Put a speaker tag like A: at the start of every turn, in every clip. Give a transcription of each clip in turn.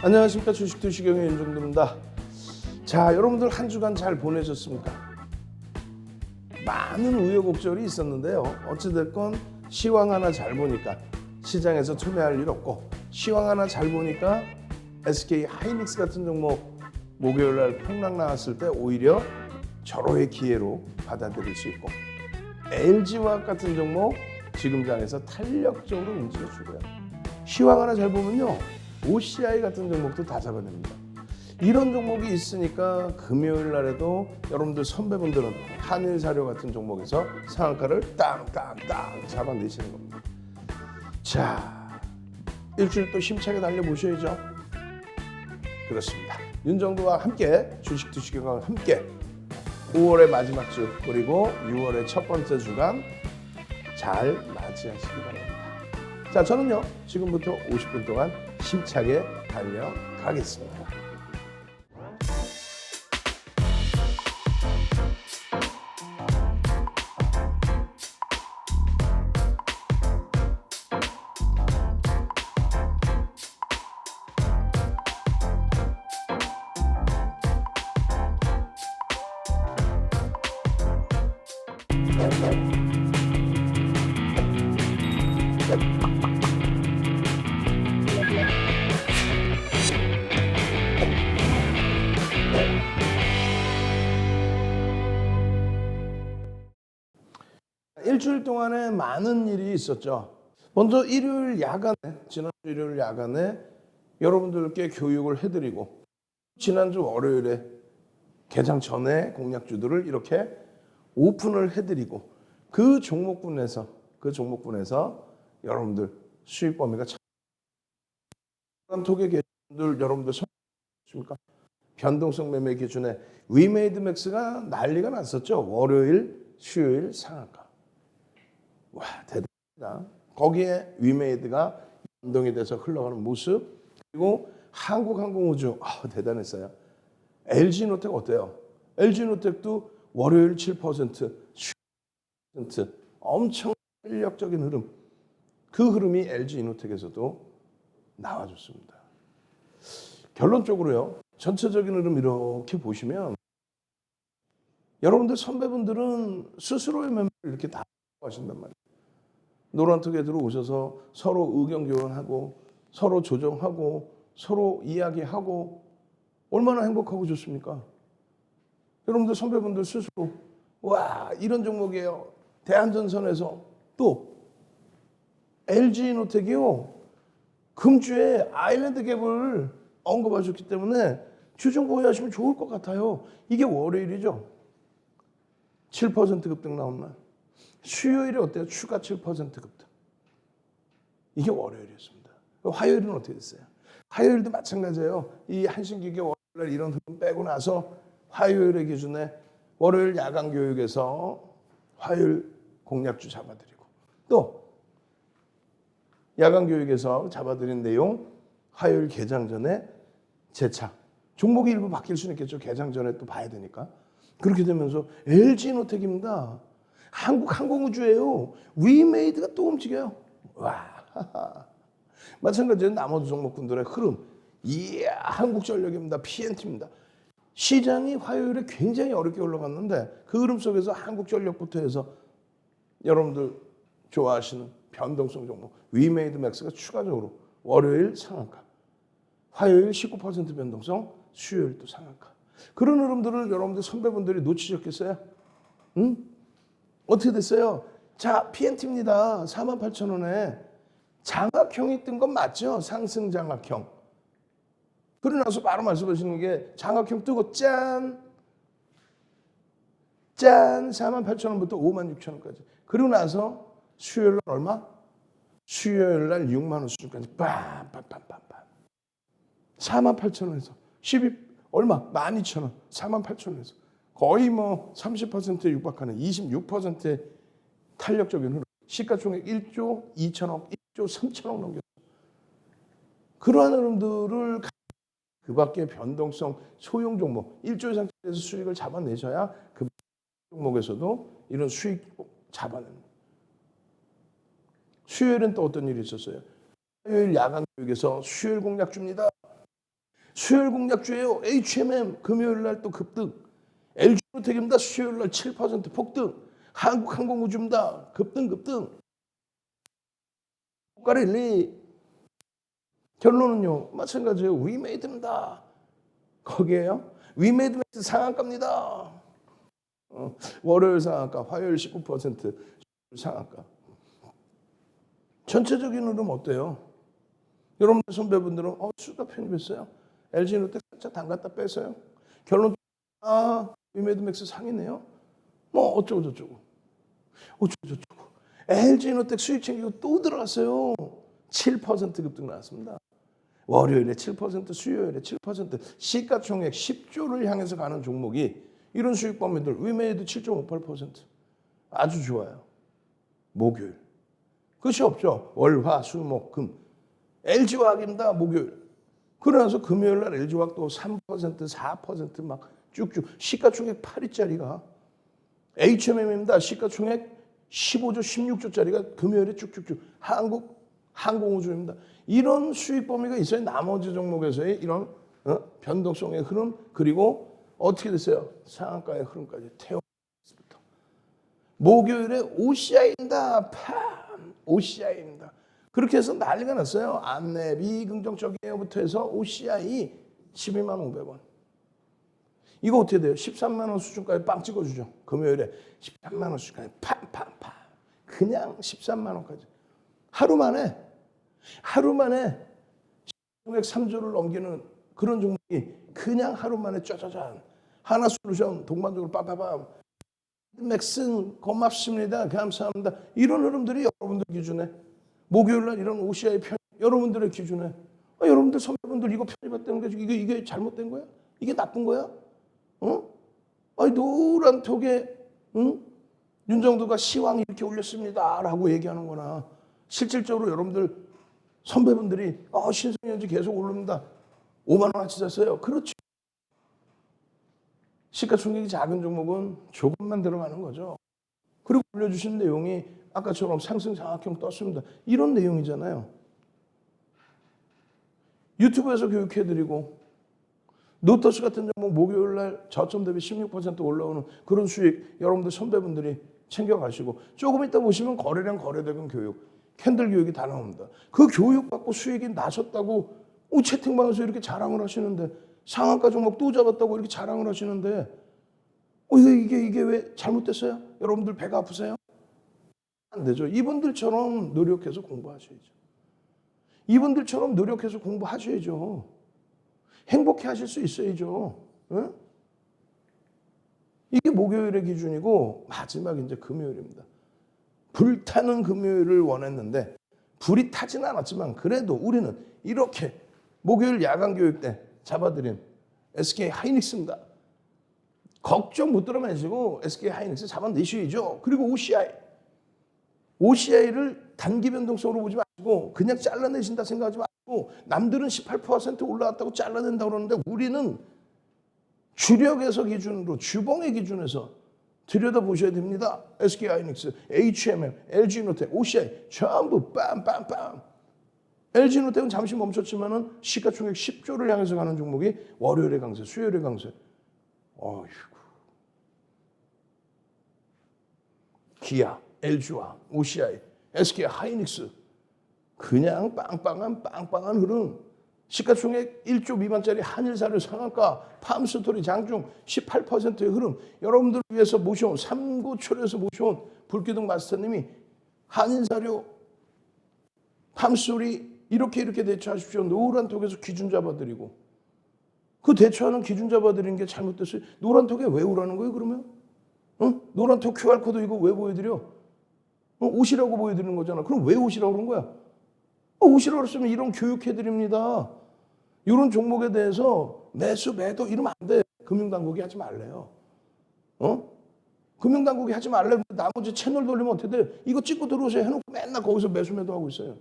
A: 안녕하십니까. 주식투시경의 윤정도입니다. 자, 여러분들 한 주간 잘 보내셨습니까? 많은 우여곡절이 있었는데요. 어찌됐건 시황 하나 잘 보니까 시장에서 투매할 일 없고, 시황 하나 잘 보니까 SK 하이닉스 같은 종목 목요일날 폭락 나왔을 때 오히려 절호의 기회로 받아들일 수 있고, LG화학 같은 종목 지금 장에서 탄력적으로 움직여주고요. 시황 하나 잘 보면요, OCI 같은 종목도 다 잡아냅니다. 이런 종목이 있으니까 금요일 날에도 여러분들 선배분들은 한일사료 같은 종목에서 상한가를 땅땅땅 잡아내시는 겁니다. 자, 일주일 또 힘차게 달려보셔야죠. 그렇습니다. 윤정도와 함께 주식투시경과 함께 5월의 마지막 주 그리고 6월의 첫 번째 주간 잘 맞이하시기 바랍니다. 자, 저는요 지금부터 50분 동안 힘차게 달려가겠습니다. 일주일 동안에 많은 일이 있었죠. 먼저 일요일 야간에, 지난주 일요일 야간에 여러분들께 교육을 해드리고, 지난주 월요일에 개장 전에 공략주들을 이렇게 오픈을 해드리고, 그 종목군에서 여러분들 수익 범위가 참 톡에 계신 분들 여러분들 성공하십니까? 변동성 매매 기준에 위메이드 맥스가 난리가 났었죠. 월요일, 수요일 상한가. 와, 대단합니다. 거기에 위메이드가 변동이 돼서 흘러가는 모습, 그리고 한국항공우주 대단했어요. LG노텍 어때요? LG노텍도 월요일 7%, 수요일 7%, 엄청 탄력적인 흐름. 그 흐름이 LG이노텍에서도 나와줬습니다. 결론적으로요, 전체적인 흐름 이렇게 보시면 여러분들 선배분들은 스스로의 매매를 이렇게 다 하신단 말이에요. 노란톡에 들어오셔서 서로 의견 교환하고 서로 조정하고 서로 이야기하고 얼마나 행복하고 좋습니까? 여러분들 선배분들 스스로 와, 이런 종목이에요. 대한전선에서 또 LG노텍이요, 금주에 아일랜드 갭을 언급하셨기 때문에 주중 보유하시면 좋을 것 같아요. 이게 월요일이죠. 7% 급등 나온 날. 수요일에 어때요? 추가 7% 급등. 이게 월요일이었습니다. 화요일은 어떻게 됐어요? 화요일도 마찬가지예요. 이 한신기계 월요일 이런 흐름 빼고 나서 화요일의 기준에 월요일 야간 교육에서 화요일 공략주 잡아드리고, 또 야간 교육에서 잡아드린 내용 화요일 개장 전에 재차. 종목이 일부 바뀔 수는 있겠죠. 개장 전에 또 봐야 되니까. 그렇게 되면서 LG노텍입니다. 한국항공우주예요. 위메이드가 또 움직여요. 와, 마찬가지로 나머지 종목군들의 흐름. 이야, 한국전력입니다. PNT입니다. 시장이 화요일에 굉장히 어렵게 올라갔는데 그 흐름 속에서 한국전력부터 해서 여러분들 좋아하시는 변동성 종목 위메이드 맥스가 추가적으로 월요일 상한가, 화요일 19% 변동성, 수요일 또 상한가. 그런 흐름들을 여러분들 선배분들이 놓치셨겠어요? 응? 어떻게 됐어요? 자, PNT입니다. 48,000원에 장악형이 뜬 건 맞죠? 상승 장악형. 그러고 나서 바로 말씀하시는 게 장악형 뜨고 짠! 48,000원부터 56,000원까지. 그러고 나서 수요일 날 얼마? 수요일 날 6만 원 수준까지 빰빰빰빰빰. 48,000원에서 12 얼마? 12,000원. 48,000원에서 거의 뭐 30%에 육박하는 26%의 탄력적인 흐름. 시가총액 1조 2천억, 1조 3천억 넘겼어요. 그러한 흐름들을 그 밖에 변동성 소형 종목 1조 이상에서 수익을 잡아내셔야 그 종목에서도 이런 수익 잡아내는. 수요일은 또 어떤 일이 있었어요? 화요일 야간 교육에서 수요일 공략 줍니다. 수요일 공략주예요. HMM 금요일 날 또 급등. LG노텍입니다. 수요일 날 7% 폭등. 한국항공우주입니다. 급등. 고가랠리. 결론은요. 마찬가지예요. 위메이드입니다. 거기에요. 위메이드맥스 상한가입니다. 월요일 상한가, 화요일 19% 상한가. 전체적인 흐름 어때요? 여러분들 선배분들은 수가 편입했어요. LG노텍 살짝 담갔다 뺐어요. 결론 위메이드맥스 상이네요. 뭐 어쩌고 저쩌고. LG노텍 수익 챙기고 또 들어갔어요. 7% 급등 나왔습니다. 월요일에 7%, 수요일에 7%, 시가총액 10조를 향해서 가는 종목이 이런 수익 범위들 위메이드 7.58% 아주 좋아요. 목요일 끝이 없죠. 월, 화, 수, 목, 금. LG화학입니다. 목요일. 그러면서 금요일 날 LG화학 또 3%, 4% 쭉쭉 시가총액 8위짜리가 HMM입니다. 시가총액 15조, 16조짜리가 금요일에 쭉쭉쭉 항공우주입니다. 이런 수익 범위가 있어야 나머지 종목에서의 이런 변동성의 흐름 그리고 어떻게 됐어요? 상한가의 흐름까지 태워부터 목요일에 OCI입니다. OCI입니다. 그렇게 해서 난리가 났어요. 안내비 긍정적이에요부터 해서 OCI 12만 500원. 이거 어떻게 돼요? 13만 원 수준까지 빵 찍어주죠. 금요일에 13만 원 수준까지 팡팡팡. 그냥 13만 원까지. 하루 만에 총액 3조를 넘기는 그런 종목이 그냥 하루 만에 짜자잔. 하나솔루션 동반적으로 빠빠밤. 맥슨 고맙습니다. 감사합니다. 이런 흐름들이 여러분들 기준에 목요일 날 이런 OCI 편입 여러분들의 기준에 여러분들 선배분들 이거 편입했다는 게 이게 잘못된 거야? 이게 나쁜 거야? 노란 톡에 윤정도가 시황 이렇게 올렸습니다라고 얘기하는 거나 실질적으로 여러분들 선배분들이 신성현지 계속 오릅니다. 5만 원어치 샀어요. 그렇죠. 시가총액이 작은 종목은 조금만 들어가는 거죠. 그리고 올려주신 내용이 아까처럼 상승 장악형 떴습니다. 이런 내용이잖아요. 유튜브에서 교육해드리고 노터스 같은 종목 목요일 날 저점 대비 16% 올라오는 그런 수익 여러분들 선배분들이 챙겨가시고 조금 이따 보시면 거래량 거래대금 교육 캔들 교육이 다 나옵니다. 그 교육 받고 수익이 나셨다고 채팅방에서 이렇게 자랑을 하시는데 상한가 종목 또 잡았다고 이렇게 자랑을 하시는데 이게 왜 잘못됐어요? 여러분들 배가 아프세요? 안 되죠. 이분들처럼 노력해서 공부하셔야죠. 이분들처럼 노력해서 공부하셔야죠. 행복해 하실 수 있어야죠. 응? 이게 목요일의 기준이고 마지막 이제 금요일입니다. 불타는 금요일을 원했는데 불이 타진 않았지만 그래도 우리는 이렇게 목요일 야간 교육 때 잡아드린 SK 하이닉스입니다. 걱정 못 들어 마시고 SK 하이닉스 잡아내셔야죠. 그리고 OCI를 단기 변동성으로 보지 마시고 그냥 잘라내신다 생각하지 마시고 남들은 18% 올라왔다고 잘라낸다고 그러는데 우리는 주력에서 기준으로 주봉의 기준에서 들여다보셔야 됩니다. SK 하이닉스, HMM, LG노텍, OCI 전부 빰빰빰. LG노텍은 잠시 멈췄지만은 시가총액 10조를 향해서 가는 종목이 월요일에 강세, 수요일에 강세. 어이구. 기아, LG화, OCI, SK 하이닉스 그냥 빵빵한 흐름. 시가총액 1조 미만짜리 한일사료 상한가, 팜스토리 장중 18%의 흐름. 여러분들을 위해서 모셔온 삼고초려에서 모셔온 불기둥 마스터님이 한일사료, 팜스토리 이렇게 대처하십시오. 노란톡에서 기준 잡아드리고 그 대처하는 기준 잡아드리는 게 잘못됐어요. 노란톡에 왜 오라는 거예요 그러면? 노란톡 QR코드 이거 왜 보여드려? 오시라고 보여드리는 거잖아. 그럼 왜 오시라고 그런 거야? 오시라고 했으면 이런 교육해드립니다. 이런 종목에 대해서 매수, 매도 이러면 안 돼. 금융당국이 하지 말래요. 금융당국이 하지 말래. 나머지 채널 돌리면 어떻게 돼? 이거 찍고 들어오세요 해놓고 맨날 거기서 매수, 매도 하고 있어요.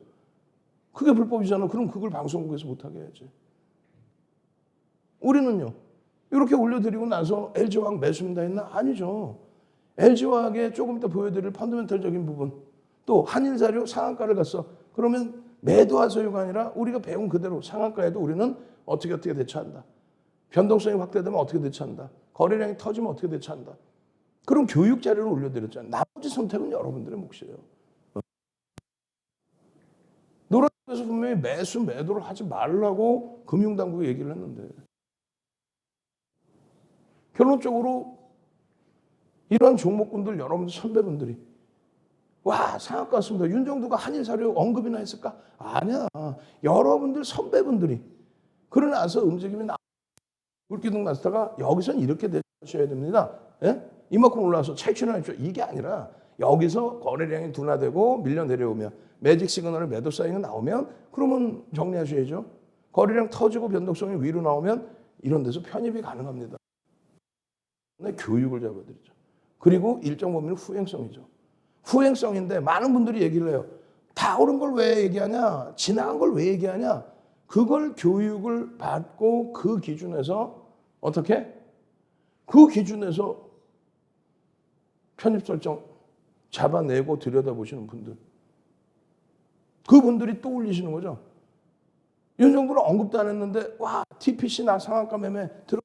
A: 그게 불법이잖아. 그럼 그걸 방송국에서 못하게 해야지. 우리는요. 이렇게 올려드리고 나서 LG화학 매수입니다 했나? 아니죠. LG화학에 조금 이따 보여드릴 펀더멘털적인 부분 또 한일사료 상한가를 갔어. 그러면 매도와 소유가 아니라 우리가 배운 그대로 상한가에도 우리는 어떻게 대처한다. 변동성이 확대되면 어떻게 대처한다. 거래량이 터지면 어떻게 대처한다. 그런 교육 자료를 올려드렸잖아요. 나머지 선택은 여러분들의 몫이에요. 노란에서 분명히 매도를 하지 말라고 금융당국이 얘기를 했는데 결론적으로 이런 종목군들 여러분들 선배분들이 와 상한가 같습니다. 윤정두가 한일사료 언급이나 했을까? 아니야. 여러분들 선배분들이 그러고 나서 움직임이 물기둥 났다가 여기서는 이렇게 대처하셔야 됩니다. 예? 이만큼 올라와서 체크하십시오. 이게 아니라 여기서 거래량이 둔화되고 밀려 내려오면 매직 시그널을 매도 사인이 나오면 그러면 정리하셔야죠. 거래량 터지고 변동성이 위로 나오면 이런 데서 편입이 가능합니다. 교육을 잡아드리죠. 그리고 일정 범위는 후행성이죠. 후행성인데 많은 분들이 얘기를 해요. 다 오른 걸 왜 얘기하냐? 지나간 걸 왜 얘기하냐? 그걸 교육을 받고 그 기준에서 어떻게? 그 기준에서 편입 설정 잡아내고 들여다보시는 분들. 그분들이 또 올리시는 거죠. 윤정부는 언급도 안 했는데 와 TPC나 상한가 매매 들어.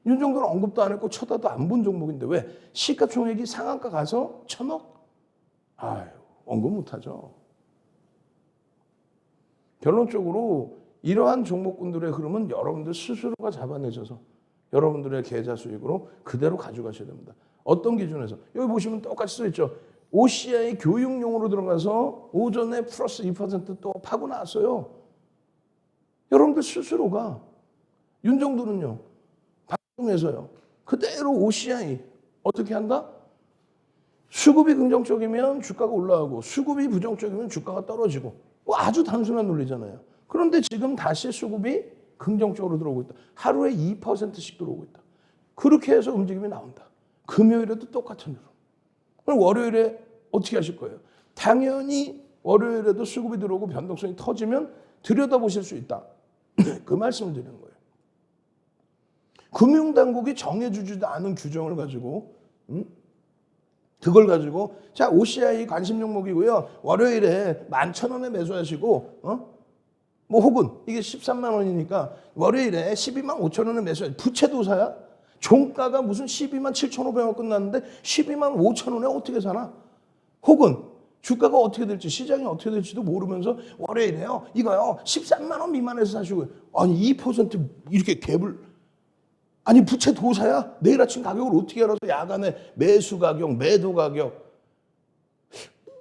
A: 윤정도는 언급도 안 했고 쳐다도 안 본 종목인데 왜? 시가총액이 상한가 가서 1,000억? 아유 언급 못하죠. 결론적으로 이러한 종목군들의 흐름은 여러분들 스스로가 잡아내셔서 여러분들의 계좌 수익으로 그대로 가져가셔야 됩니다. 어떤 기준에서? 여기 보시면 똑같이 써있죠. OCI 교육용으로 들어가서 오전에 플러스 2% 또 파고 나왔어요. 여러분들 스스로가 윤정도는요. 방송에서요. 그대로 OCI 어떻게 한다? 수급이 긍정적이면 주가가 올라가고 수급이 부정적이면 주가가 떨어지고 아주 단순한 논리잖아요. 그런데 지금 다시 수급이 긍정적으로 들어오고 있다. 하루에 2%씩 들어오고 있다. 그렇게 해서 움직임이 나온다. 금요일에도 똑같은 흐름. 그럼 월요일에 어떻게 하실 거예요? 당연히 월요일에도 수급이 들어오고 변동성이 터지면 들여다보실 수 있다. 그 말씀을 드리는 거예요. 금융당국이 정해주지도 않은 규정을 가지고 그걸 가지고 자 OCI 관심 종목이고요. 월요일에 11,000원에 매수하시고 뭐 혹은 이게 13만 원이니까 월요일에 12만 5천 원에 매수하시고 부채도사야? 종가가 무슨 12만 7,500원 끝났는데 12만 5천 원에 어떻게 사나? 혹은 주가가 어떻게 될지 시장이 어떻게 될지도 모르면서 월요일에요. 이거요 13만 원 미만에서 사시고 아니 2% 이렇게 갭을 아니 부채 도사야? 내일 아침 가격을 어떻게 알아서 야간에 매수 가격, 매도 가격.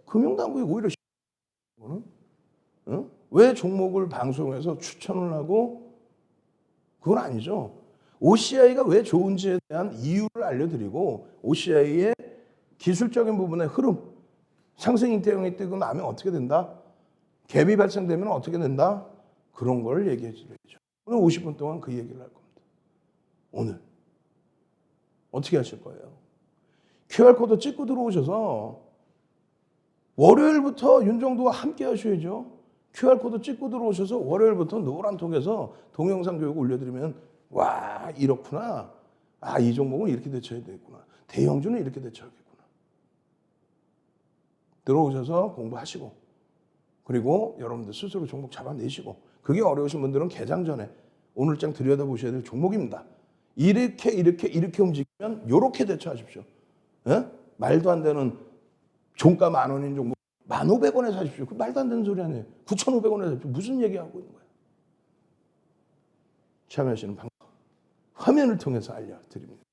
A: 금융당국이 오히려 왜 종목을 방송에서 추천을 하고 그건 아니죠. OCI가 왜 좋은지에 대한 이유를 알려드리고 OCI의 기술적인 부분의 흐름, 상승 인태형이 뜨고 나면 어떻게 된다? 갭이 발생되면 어떻게 된다? 그런 걸 얘기해 드려야죠. 오늘 50분 동안 그 얘기를 할 겁니다. 오늘 어떻게 하실 거예요? QR코드 찍고 들어오셔서 월요일부터 윤정도와 함께 하셔야죠. QR코드 찍고 들어오셔서 월요일부터 노란톡에서 동영상 교육 올려드리면 와 이렇구나. 아 이 종목은 이렇게 대처해야 되겠구나. 대형주는 이렇게 대처하겠구나. 들어오셔서 공부하시고 그리고 여러분들 스스로 종목 잡아내시고 그게 어려우신 분들은 개장 전에 오늘장 들여다보셔야 될 종목입니다. 이렇게 움직이면 이렇게 대처하십시오. 예? 말도 안 되는 종가 10,000원인 종목 1,500원에 사십시오. 그 말도 안 되는 소리 아니에요. 9,500원에 사십시오. 무슨 얘기하고 있는 거예요? 참여하시는 방법 화면을 통해서 알려드립니다.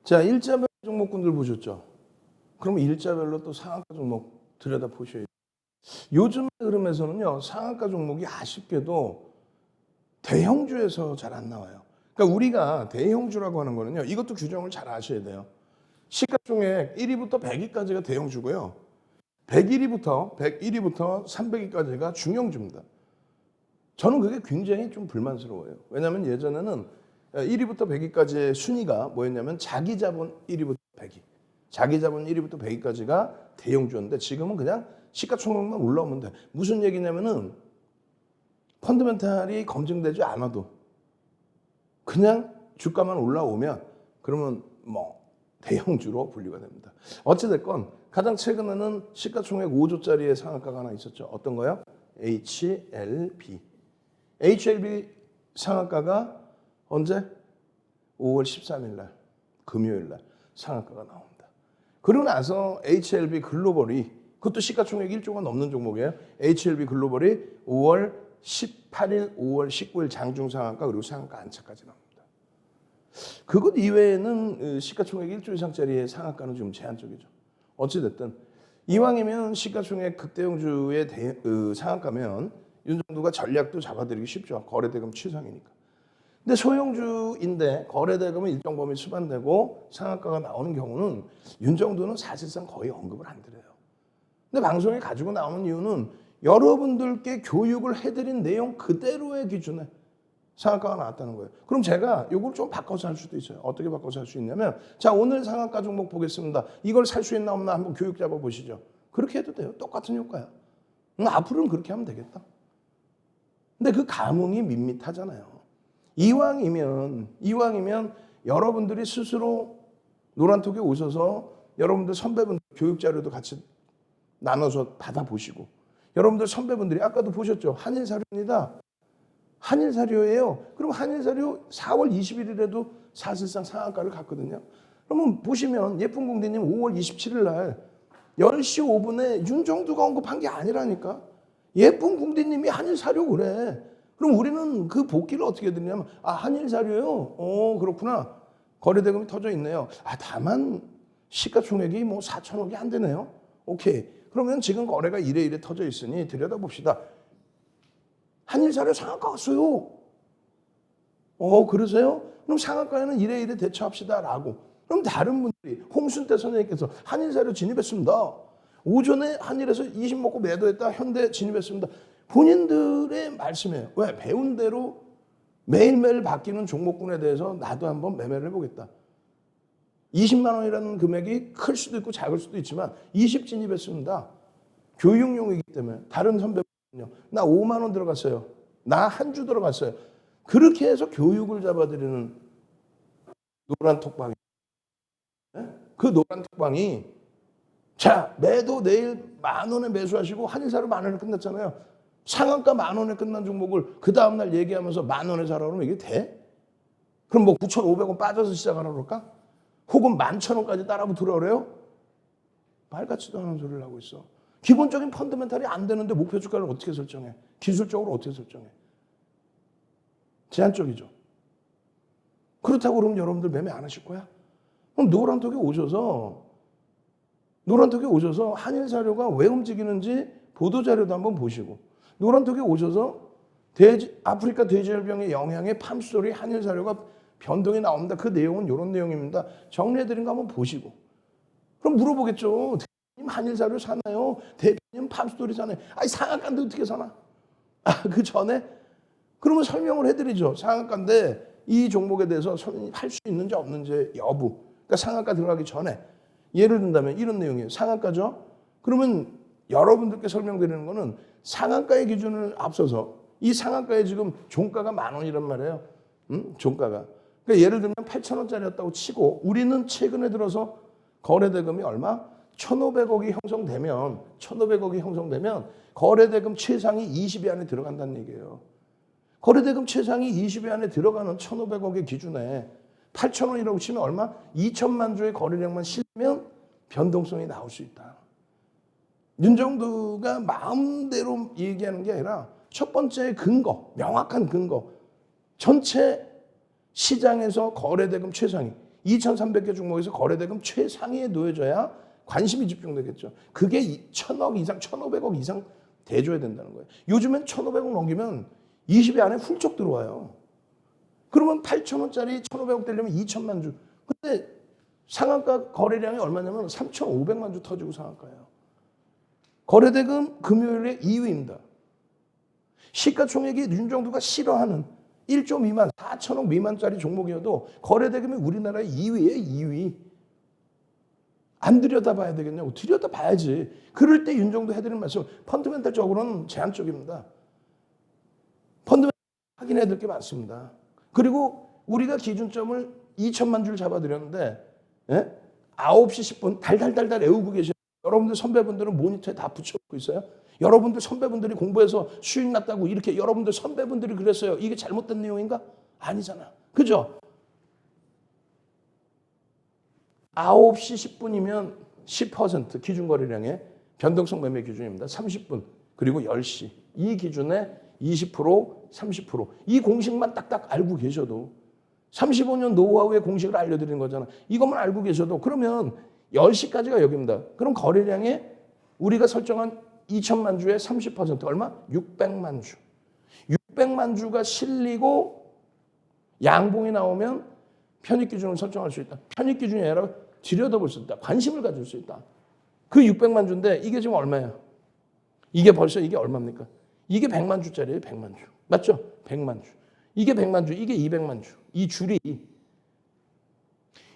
A: 자, 일자별 종목군들 보셨죠? 그럼 일자별로 또 상한가 종목 들여다 보셔야죠. 요즘 흐름에서는요, 상한가 종목이 아쉽게도 대형주에서 잘 안 나와요. 그러니까 우리가 대형주라고 하는 거는요, 이것도 규정을 잘 아셔야 돼요. 시가총액 1위부터 100위까지가 대형주고요. 101위부터 300위까지가 중형주입니다. 저는 그게 굉장히 좀 불만스러워요. 왜냐하면 예전에는 1위부터 100위까지의 순위가 뭐였냐면 자기 자본 1위부터 100위. 자기 자본 1위부터 100위까지가 대형주였는데 지금은 그냥 시가총액만 올라오면 돼. 무슨 얘기냐면은 펀더멘탈이 검증되지 않아도 그냥 주가만 올라오면 그러면 뭐 대형주로 분류가 됩니다. 어찌됐건 가장 최근에는 시가총액 5조짜리의 상한가가 하나 있었죠. 어떤 거요? HLB. HLB 상한가가 언제? 5월 13일 날 금요일 날 상한가가 나옵니다. 그러고 나서 HLB 글로벌이 그것도 시가총액 1조가 넘는 종목이에요. HLB 글로벌이 5월 18일, 5월 19일 장중 상한가 그리고 상한가 안착까지 나옵니다. 그것 이외에는 시가총액 1조 이상짜리의 상한가는 좀 제한적이죠. 어찌됐든 이왕이면 시가총액 극대형주의 상한가면 윤정두가 전략도 잡아들이기 쉽죠. 거래대금 최상이니까. 근데 소형주인데 거래대금은 일정 범위 수반되고 상한가가 나오는 경우는 윤정두는 사실상 거의 언급을 안 드려요. 근데 방송에 가지고 나오는 이유는 여러분들께 교육을 해드린 내용 그대로의 기준에 상한가가 나왔다는 거예요. 그럼 제가 이걸 좀 바꿔서 할 수도 있어요. 어떻게 바꿔서 할 수 있냐면 자, 오늘 상한가 종목 보겠습니다. 이걸 살 수 있나 없나 한번 교육 잡아보시죠. 그렇게 해도 돼요. 똑같은 효과야. 앞으로는 그렇게 하면 되겠다. 근데 그 감흥이 밋밋하잖아요. 이왕이면 여러분들이 스스로 노란톡에 오셔서 여러분들 선배분들 교육 자료도 같이 나눠서 받아보시고 여러분들 선배분들이 아까도 보셨죠? 한일사료입니다. 한일사료예요. 그럼 한일사료 4월 21일에도 사실상 상한가를 갔거든요. 그러면 보시면 예쁜 공대님 5월 27일 날 10시 5분에 윤정두가 언급한 게 아니라니까. 예쁜 공대님이 한일사료 그래. 그럼 우리는 그 복귀를 어떻게 드리냐면 한일사료요? 그렇구나. 거래대금이 터져 있네요. 다만 시가총액이 뭐 4천억이 안 되네요. 오케이. 그러면 지금 거래가 이래 터져 있으니 들여다봅시다. 한일사료 상한가 왔어요. 그러세요? 그럼 상한가에는 이래 대처합시다라고. 그럼 다른 분들이 홍순태 선생님께서 한일사료 진입했습니다. 오전에 한일에서 20 먹고 매도했다. 현대 진입했습니다. 본인들의 말씀이에요. 왜? 배운 대로 매일매일 바뀌는 종목군에 대해서 나도 한번 매매를 해보겠다. 20만 원이라는 금액이 클 수도 있고 작을 수도 있지만 20 진입했습니다. 교육용이기 때문에 다른 선배는요. 나 5만 원 들어갔어요. 나 한 주 들어갔어요. 그렇게 해서 교육을 잡아드리는 노란 톡방이 그 노란 톡방이 자 매도 내일 10,000원에 매수하시고 한일사료 10,000원에 끝났잖아요. 상한가 10,000원에 끝난 종목을 그 다음날 얘기하면서 10,000원에 사라 그러면 이게 돼? 그럼 뭐 9,500원 빠져서 시작하라 그럴까? 혹은 11,000원까지 따라붙으라 그래요? 말 같지도 않은 소리를 하고 있어. 기본적인 펀더멘탈이 안 되는데 목표 주가를 어떻게 설정해? 기술적으로 어떻게 설정해? 제한적이죠. 그렇다고 그러면 여러분들 매매 안 하실 거야? 그럼 노란톡에 오셔서 한일사료가 왜 움직이는지 보도자료도 한번 보시고 노란톡에 오셔서 아프리카 돼지열병의 영향에 팜스토리 한일사료가 변동이 나옵니다. 그 내용은 이런 내용입니다. 정리해드린 거 한번 보시고 그럼 물어보겠죠. 대표님 한일사료 사나요? 대표님 팜스토리 사나요? 상한가인데 어떻게 사나? 그 전에? 그러면 설명을 해드리죠. 상한가인데 이 종목에 대해서 할 수 있는지 없는지 여부. 그러니까 상한가 들어가기 전에 예를 든다면 이런 내용이에요. 상한가죠? 그러면 여러분들께 설명드리는 거는 상한가의 기준을 앞서서 이 상한가에 지금 종가가 10,000원이란 말이에요. 종가가. 그러니까 예를 들면 8,000원짜리였다고 치고 우리는 최근에 들어서 거래대금이 얼마? 1,500억이 형성되면 거래대금 최상이 20위 안에 들어간다는 얘기예요. 거래대금 최상이 20위 안에 들어가는 1,500억의 기준에 8,000원이라고 치면 얼마? 2천만 주의 거래량만 실면 변동성이 나올 수 있다. 윤정두가 마음대로 얘기하는 게 아니라 첫 번째 근거, 명확한 근거. 전체 시장에서 거래대금 최상위 2,300개 종목에서 거래대금 최상위에 놓여져야 관심이 집중되겠죠. 그게 1,000억 이상, 1,500억 이상 돼줘야 된다는 거예요. 요즘엔 1,500억 넘기면 20위 안에 훌쩍 들어와요. 그러면 8,000원짜리 1,500억 되려면 2천만 주. 근데 상한가 거래량이 얼마냐면 3,500만 주 터지고 상한가예요. 거래대금 금요일에 2위입니다. 시가총액이 윤정두가 싫어하는 1조 미만, 4천억 미만짜리 종목이어도 거래대금이 우리나라의 2위에 2위. 안 들여다봐야 되겠냐고. 들여다봐야지. 그럴 때 윤정두 해드리는 말씀, 펀드멘탈적으로는 제한적입니다. 펀드멘탈 확인해야 될 게 많습니다. 그리고 우리가 기준점을 2천만 주를 잡아드렸는데 9시 10분 달달달달 외우고 계셔요. 여러분들 선배분들은 모니터에 다 붙여놓고 있어요. 여러분들 선배분들이 공부해서 수익 났다고 이렇게 여러분들 선배분들이 그랬어요. 이게 잘못된 내용인가? 아니잖아. 그죠? 9시 10분이면 10% 기준거래량의 변동성 매매 기준입니다. 30분 그리고 10시 이 기준에 20% 30% 이 공식만 딱딱 알고 계셔도 35년 노하우의 공식을 알려드리는 거잖아. 이것만 알고 계셔도 그러면 10시까지가 여기입니다. 그럼 거래량에 우리가 설정한 2천만 주에 30% 얼마? 600만 주. 600만 주가 실리고 양봉이 나오면 편입 기준을 설정할 수 있다. 편입 기준이 아니라 들여다볼 수 있다. 관심을 가질 수 있다. 그 600만 주인데 이게 지금 얼마예요? 이게 벌써 이게 얼마입니까? 이게 100만 주짜리예요. 100만 주. 맞죠? 100만 주. 이게 100만 주. 이게 200만 주. 이 줄이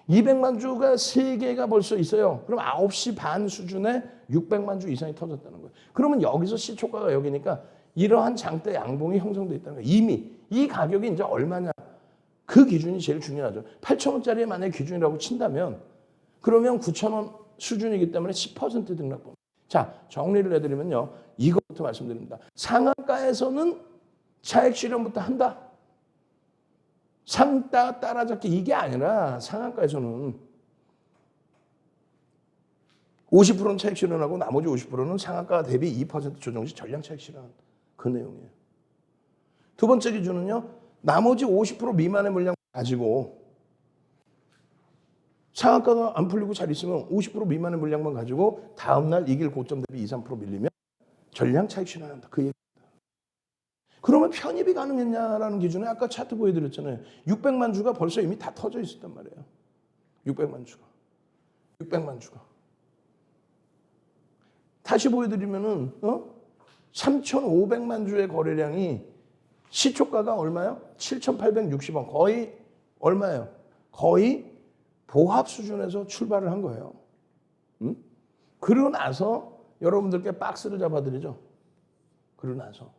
A: 200만 주가 3개가 벌써 있어요. 그럼 9시 반 수준에 600만 주 이상이 터졌다는 거예요. 그러면 여기서 시초가가 여기니까 이러한 장대 양봉이 형성되어 있다는 거예요. 이미 이 가격이 이제 얼마냐. 그 기준이 제일 중요하죠. 8,000원짜리 만약에 기준이라고 친다면 그러면 9,000원 수준이기 때문에 10% 등락범. 자, 정리를 해드리면요. 이것부터 말씀드립니다. 상한가에서는 차익 실현부터 한다. 상따 따라잡기 이게 아니라 상한가에서는 50%는 차익 실현하고 나머지 50%는 상한가 대비 2% 조정 시 전량 차익 실현한다. 그 내용이에요. 두 번째 기준은요. 나머지 50% 미만의 물량 가지고 상한가가 안 풀리고 잘 있으면 50% 미만의 물량만 가지고 다음날 이길 고점 대비 2, 3% 밀리면 전량 차익 실현한다. 그 얘기입니다. 그러면 편입이 가능했냐라는 기준에 아까 차트 보여드렸잖아요. 600만 주가 벌써 이미 다 터져 있었단 말이에요. 600만 주가. 600만 주가. 다시 보여드리면은 3,500만 주의 거래량이 시초가가 얼마요? 7,860원. 거의 얼마예요? 거의 보합 수준에서 출발을 한 거예요. 그러고 나서 여러분들께 박스를 잡아드리죠. 그러고 나서.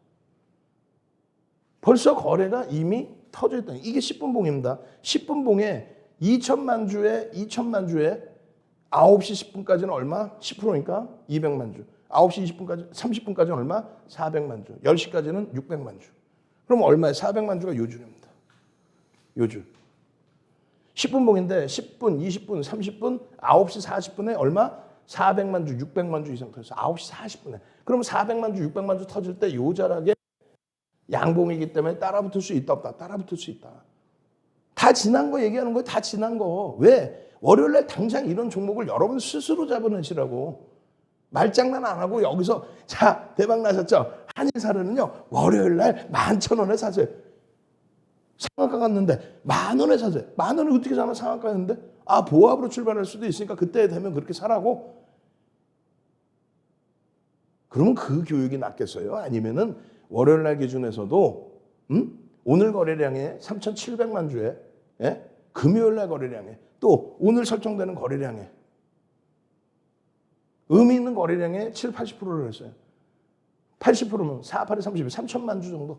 A: 벌써 거래가 이미 터져 있다. 이게 10분 봉입니다. 10분 봉에 2천만 주에 9시 10분까지는 얼마? 10%니까 200만 주. 9시 20분까지 30분까지는 얼마? 400만 주. 10시까지는 600만 주. 그럼 얼마에 400만 주가 요줄입니다. 요줄. 10분 봉인데 10분, 20분, 30분, 9시 40분에 얼마? 400만 주, 600만 주 이상 터졌어. 9시 40분에. 그럼 400만 주, 600만 주 터질 때 요절하게 양봉이기 때문에 따라붙을 수 있다 없다. 따라붙을 수 있다. 다 지난 거 얘기하는 거예요. 다 지난 거. 왜? 월요일날 당장 이런 종목을 여러분 스스로 잡아내시라고. 말장난 안 하고 여기서 자 대박 나셨죠? 한일사르는요. 월요일날 11,000원에 사세요. 상한가 갔는데 10,000원에 사세요. 10,000원에 어떻게 사나 상한가 갔는데 아 보합으로 출발할 수도 있으니까 그때 되면 그렇게 사라고. 그러면 그 교육이 낫겠어요? 아니면은 월요일날 기준에서도 오늘 거래량에 3,700만 주에 금요일날 거래량에 또 오늘 설정되는 거래량에 의미 있는 거래량의 7, 80%를 했어요. 80%면 4, 8에 30, 3천만 주 정도.